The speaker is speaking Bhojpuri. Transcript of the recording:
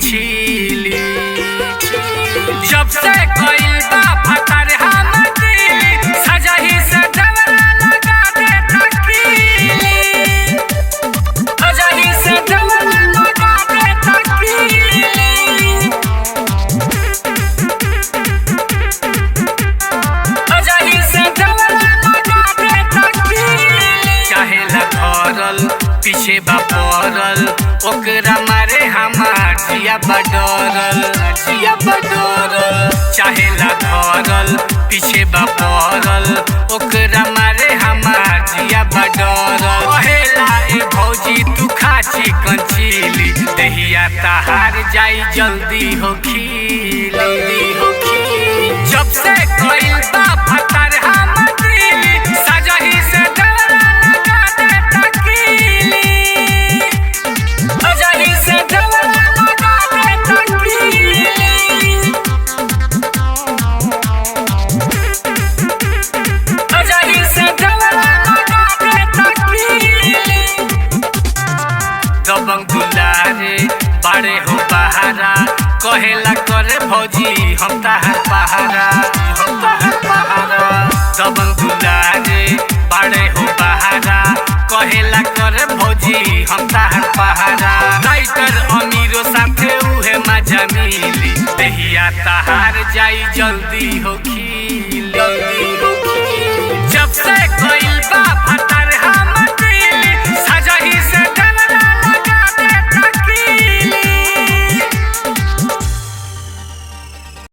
छीली जब से कइल बा फतर हम दिली सजही से देवरा लगा दे तकीली सजही से देवरा लगा दे तकीली सजही से देवरा लगा दे तकीली चाहे लगरल पीछे बा पड़ल ओकरा मारे हमार जिया बडरल चाहे लगरल पीछे बा पड़ल ओकरा मारे हमार जिया बडरल कहेला ए भौजी तू खा चिकन चिली दहिया तहार जाई जल्दी हो खीली जब से कइल बा फतर हम दिली सजही से देवरा लगा दे तकीली सजही से देवरा लगा दे तकीली सजही से देवरा लगा दे तकीली दबंग दुलारे बाड़े हो बहारा कहेला करे भौजी हम ताहर पहारा दबंग दुलारे बाड़े हो बहारा कहेला करे भौजी हम ताहर पहारा राइटर अमीरो साथे उहे मजा मिली दहिया तहार जाई जल्दी हो खी